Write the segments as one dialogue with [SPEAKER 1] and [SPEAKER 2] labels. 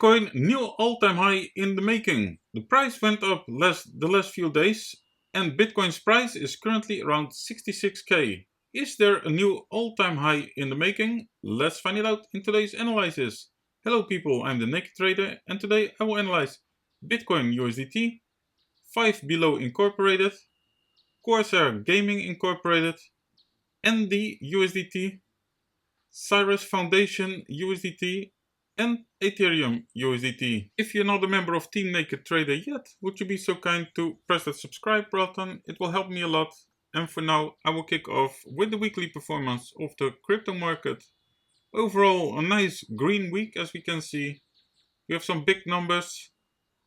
[SPEAKER 1] Bitcoin new all-time high in the making. The price went up the last few days and Bitcoin's price is currently around 66k. Is there a new all-time high in the making? Let's find it out in today's analysis. Hello people, I'm the NakedTrader and today I will analyze Bitcoin USDT, 5 Below Incorporated, CORSAIR Gaming Incorporated, ND USDT, CIRUS Foundation USDT, and ETHEREUM USDT. If you're not a member of Team NakedTrader yet, would you be so kind to press that subscribe button? It will help me a lot. And for now, I will kick off with the weekly performance of the crypto market. Overall, a nice green week as we can see. We have some big numbers.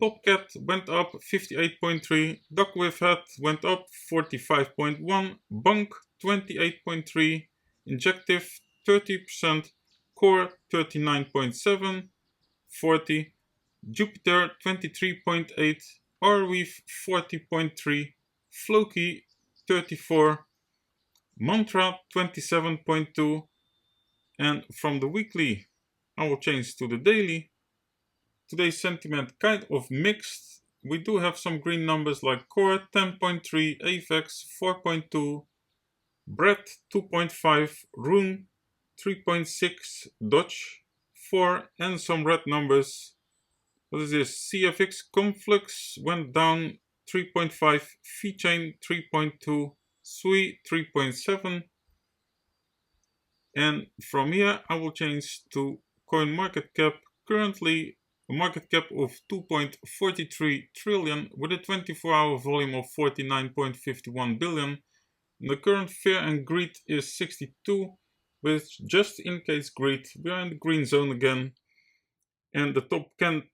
[SPEAKER 1] Popcat went up 58.3, Duckworth went up 45.1, Bunk 28.3, Injective 30%, Core 39.7, 40, Jupiter 23.8, Arweave 40.3, Floki 34, Mantra 27.2, and from the weekly I will change to the daily. Today's sentiment kind of mixed. We do have some green numbers like Core 10.3, AVEX 4.2, Brett 2.5, Rune 3.6, Dodge 4, and some red numbers. What is this? CFX Conflux went down 3.5, VeChain 3.2, Sui 3.7, and from here I will change to CoinMarketCap. Currently a market cap of 2.43 trillion with a 24-hour volume of 49.51 billion. The current fear and greed is 62, with just in case greed. We are in the green zone again. And the top 10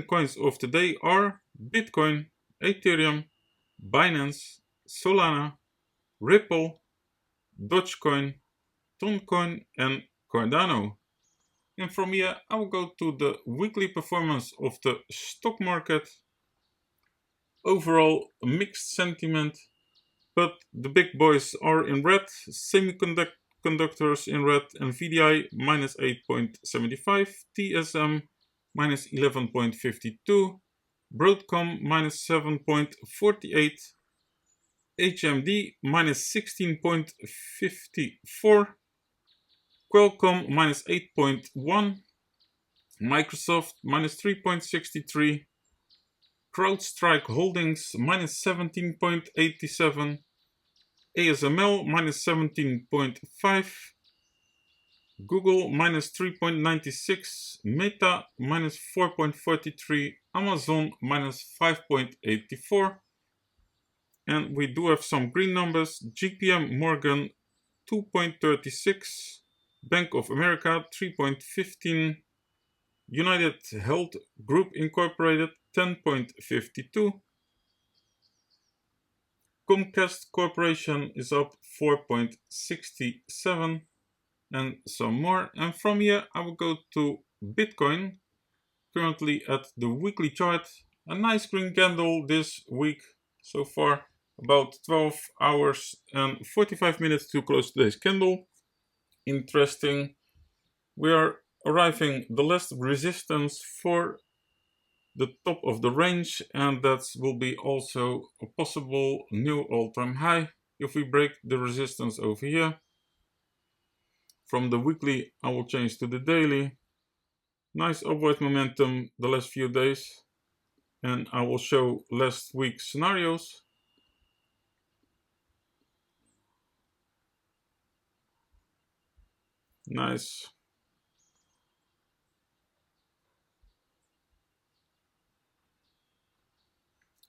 [SPEAKER 1] coins of the day are Bitcoin, Ethereum, Binance, Solana, Ripple, Dogecoin, Toncoin, and Cardano. And from here I will go to the weekly performance of the stock market. Overall a mixed sentiment, but the big boys are in red. Semiconductors in red, NVIDIA minus 8.75, TSM minus 11.52, Broadcom minus 7.48, HMD minus 16.54, Qualcomm minus 8.1, Microsoft minus 3.63, CrowdStrike Holdings minus 17.87, ASML minus 17.5, Google minus 3.96, Meta minus 4.43, Amazon minus 5.84, and we do have some green numbers. JP Morgan 2.36, Bank of America 3.15, United Health Group Incorporated 10.52, Comcast Corporation is up 4.67, and some more. And from here I will go to Bitcoin. Currently at the weekly chart, a nice green candle this week so far, about 12 hours and 45 minutes to close today's candle. Interesting. We are arriving the last resistance for the top of the range, and that will be also a possible new all-time high if we break the resistance over here. From the weekly I will change to the daily. Nice upward momentum the last few days, and I will show last week's scenarios. Nice.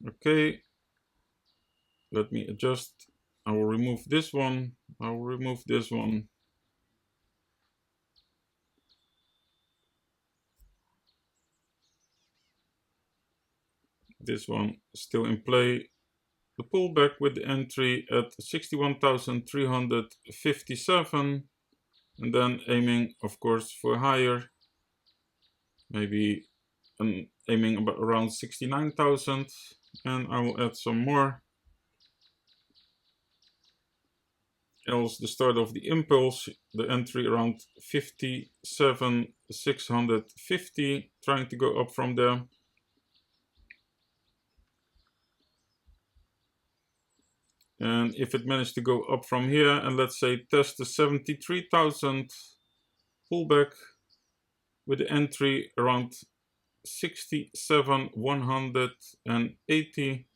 [SPEAKER 1] Okay, let me adjust. I will remove this one. I will remove this one. This one still in play. The pullback with the entry at 61,357, and then aiming of course for higher, maybe aiming about around 69,000, and I will add some more. else the start of the impulse, the entry around 57,650, trying to go up from there. And if it managed to go up from here and let's say test the 73,000 pullback with the entry around 67,180,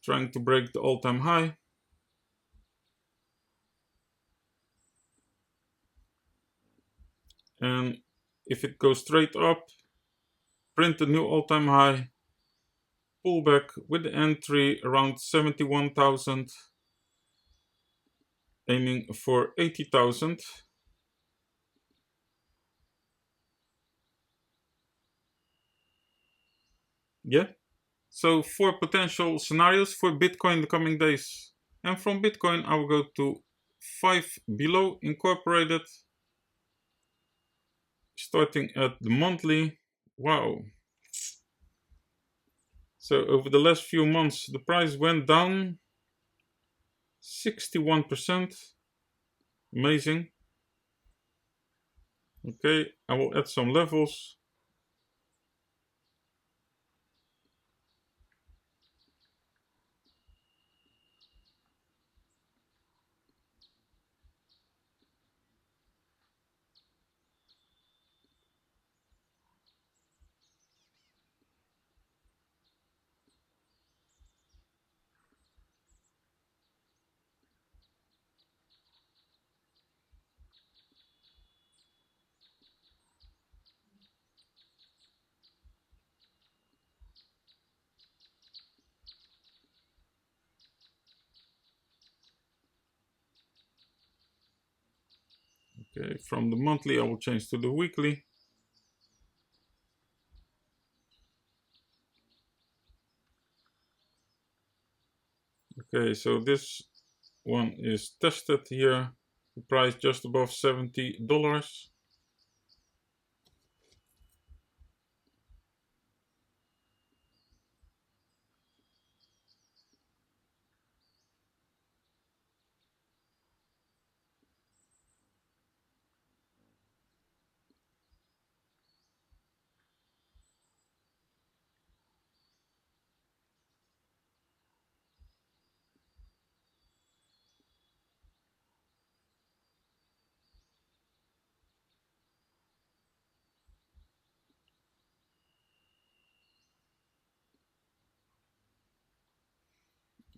[SPEAKER 1] trying to break the all-time high. And if it goes straight up, print a new all-time high, pullback with the entry around 71,000, aiming for 80,000. Yeah. So 4 potential scenarios for Bitcoin in the coming days. And from Bitcoin, I will go to 5 below incorporated, starting at the monthly. Wow. So over the last few months, the price went down 61%. Amazing. Okay, I will add some levels. Okay, from the monthly, I will change to the weekly. Okay, so this one is tested here. The price just above $70.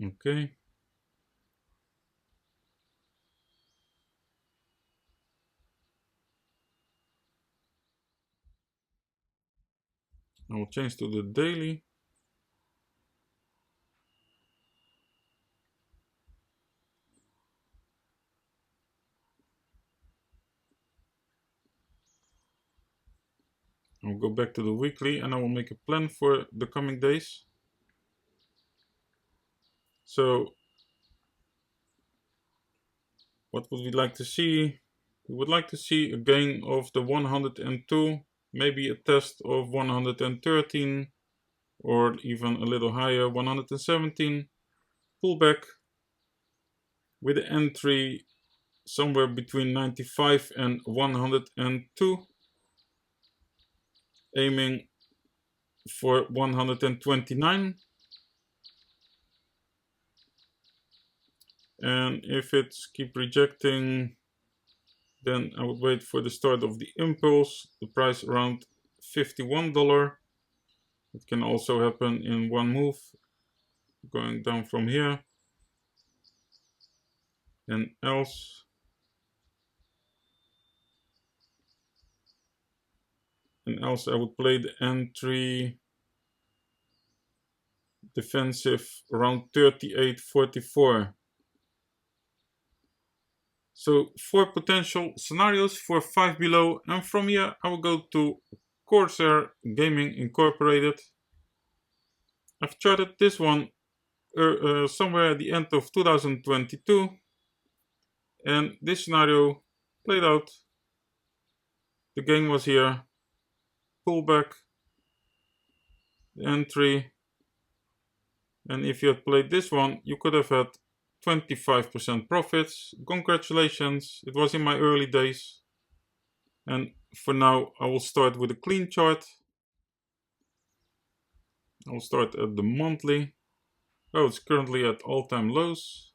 [SPEAKER 1] Okay. I will change to the daily. I'll go back to the weekly and I will make a plan for the coming days. So what would we like to see? We would like to see a gain of the 102, maybe a test of 113, or even a little higher, 117, pullback with the entry somewhere between 95 and 102, aiming for 129. And if it's keep rejecting, then I would wait for the start of the impulse, the price around $51. It can also happen in one move, going down from here. And else I would play the entry defensive around 38.44. So 4 potential scenarios for 5 below, and from here I will go to CORSAIR Gaming Incorporated. I've charted this one somewhere at the end of 2022, and this scenario played out. The gain was here, pullback, the entry, and if you had played this one, you could have had 25% profits. Congratulations, it was in my early days. And for now I will start with a clean chart. I'll start at the monthly. Oh, it's currently at all-time lows.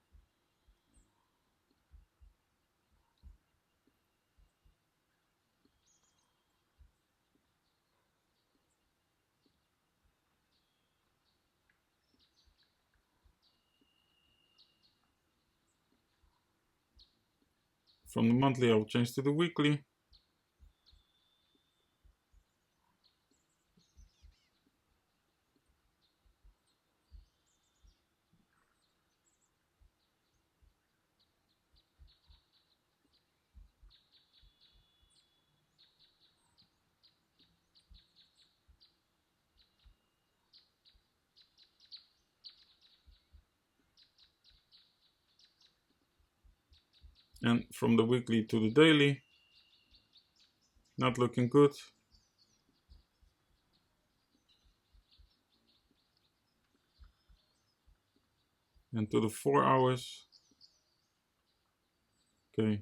[SPEAKER 1] From the monthly I will change to the weekly. And from the weekly to the daily, not looking good. And to the 4 hours. Okay,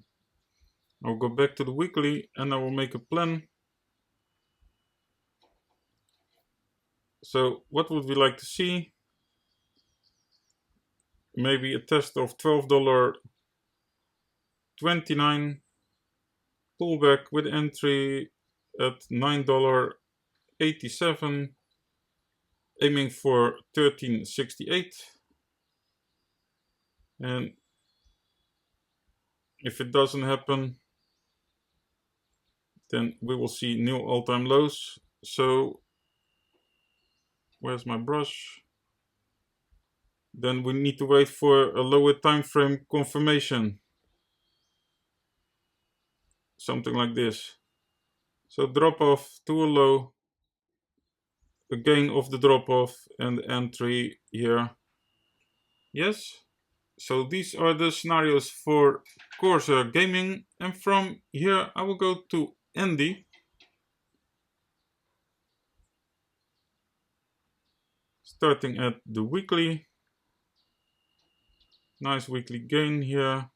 [SPEAKER 1] I'll go back to the weekly and I will make a plan. So what would we like to see? Maybe a test of $12.29, pullback with entry at $9.87, aiming for 13.68. And if it doesn't happen, then we will see new all-time lows. So where's my brush? Then we need to wait for a lower time frame confirmation. Something like this. So drop off to a low, a gain of the drop off, and entry here. Yes. So these are the scenarios for CORSAIR gaming, and from here I will go to Andy. Starting at the weekly. Nice weekly gain here.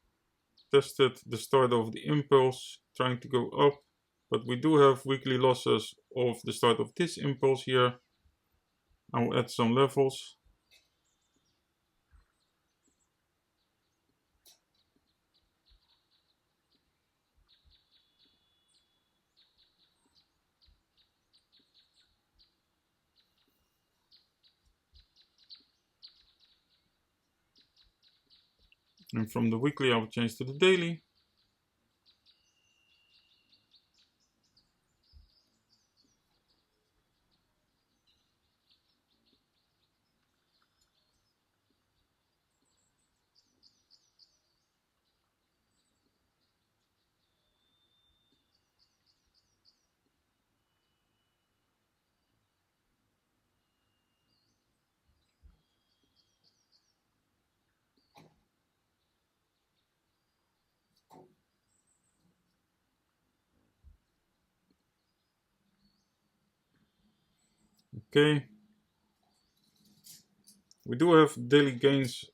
[SPEAKER 1] Tested the start of the impulse, trying to go up, but we do have weekly losses of the start of this impulse here. I will add some levels. And from the weekly I will change to the daily. Okay. We do have daily gains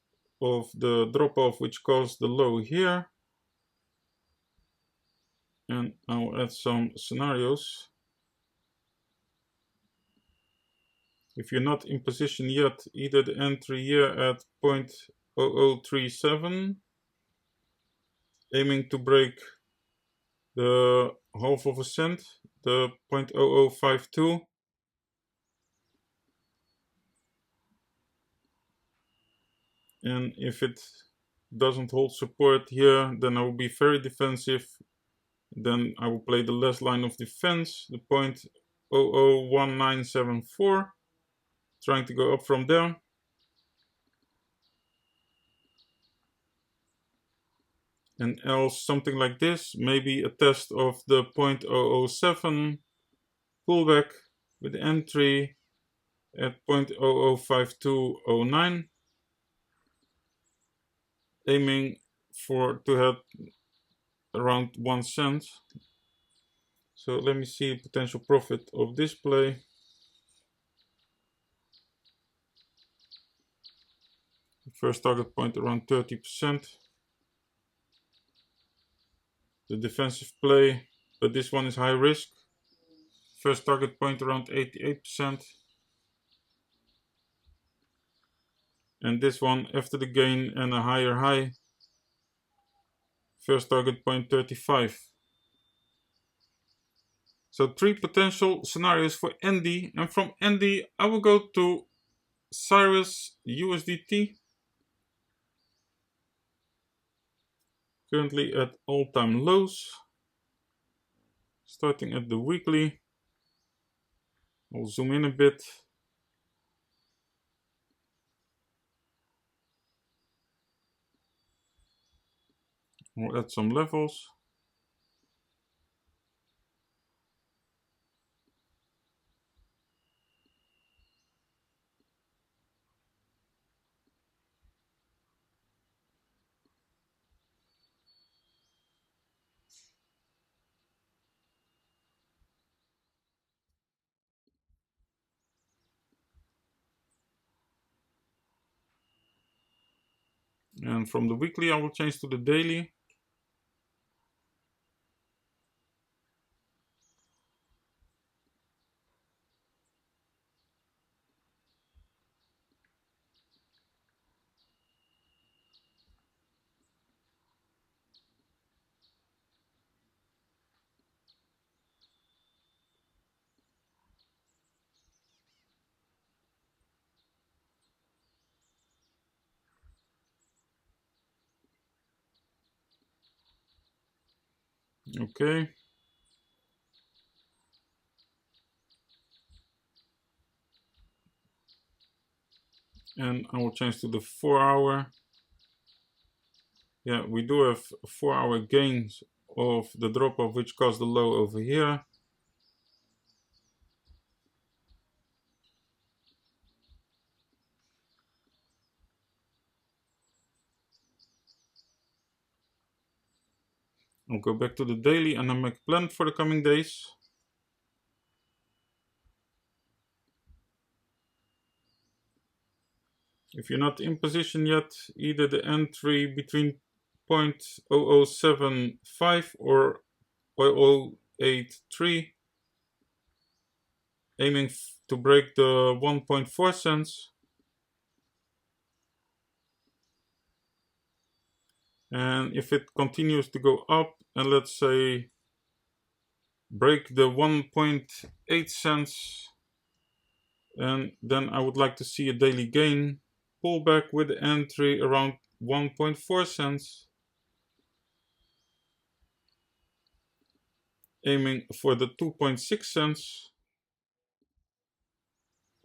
[SPEAKER 1] of the drop off which caused the low here. And I'll add some scenarios. If you're not in position yet, either the entry here at 0.0037, aiming to break the half of a cent, the 0.0052. And if it doesn't hold support here, then I will be very defensive. Then I will play the last line of defense, the 0.001974, trying to go up from there. And else something like this, maybe a test of the 0.007 pullback with entry at 0.005209, aiming for to have around 1 cent. So let me see potential profit of this play. First target point around 30%. The defensive play, but this one is high risk. First target point around 88%. And this one after the gain and a higher high. First target point 35. So 3 potential scenarios for ND, and from ND I will go to CIRUS USDT. Currently at all-time lows. Starting at the weekly. I'll zoom in a bit. We'll add some levels. And from the weekly I will change to the daily. Okay. And I will change to the 4-hour. Yeah, we do have 4-hour gains of the drop off which caused the low over here. I'll go back to the daily and I'll make a plan for the coming days. If you're not in position yet, either the entry between 0.0075 or 0.083, aiming to break the 1.4 cents. And if it continues to go up and let's say break the 1.8 cents, and then I would like to see a daily gain, pull back with the entry around 1.4 cents, aiming for the 2.6 cents.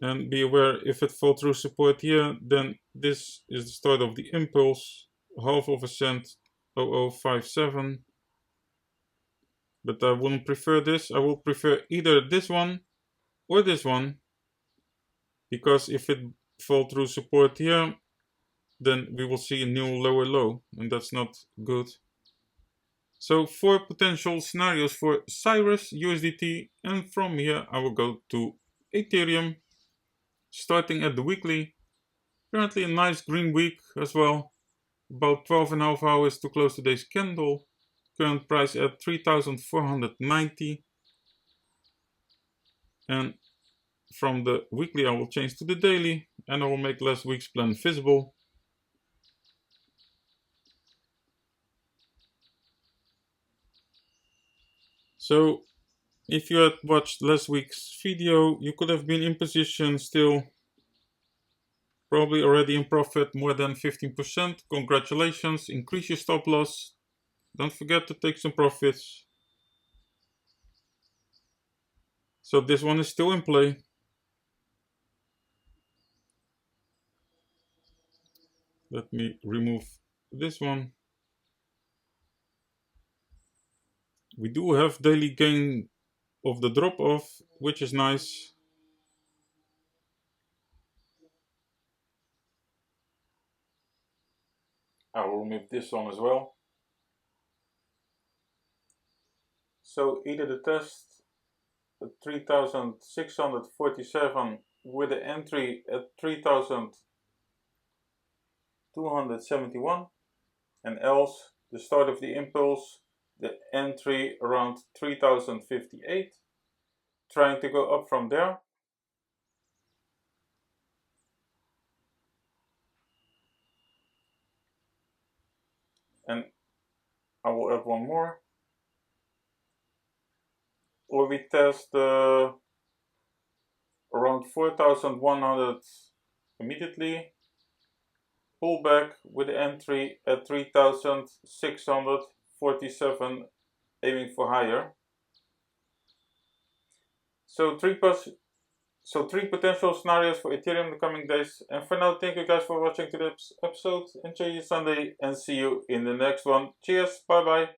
[SPEAKER 1] And be aware, if it falls through support here, then this is the start of the impulse, half of a cent, 0.0057. But I wouldn't prefer this. I will prefer either this one or this one, because if it falls through support here, then we will see a new lower low, and that's not good. So 4 potential scenarios for CIRUS USDT, and from here I will go to Ethereum, starting at the weekly. Currently a nice green week as well, about 12.5 hours to close today's candle. Current price at 3,490. And from the weekly I will change to the daily, and I will make last week's plan visible. So if you had watched last week's video, you could have been in position still, probably already in profit more than 15%. Congratulations, increase your stop loss. Don't forget to take some profits. So this one is still in play. Let me remove this one. We do have daily gain of the drop off, which is nice. I will remove this one as well. So either the test at 3,647 with the entry at 3,000 271, and else the start of the impulse, the entry around 3058, trying to go up from there. And I will add one more, or we test around 4100 immediately, pull back with the entry at 3647, aiming for higher. So three potential scenarios for Ethereum in the coming days. And for now, thank you guys for watching today's episode. Enjoy your Sunday and see you in the next one. Cheers, bye bye.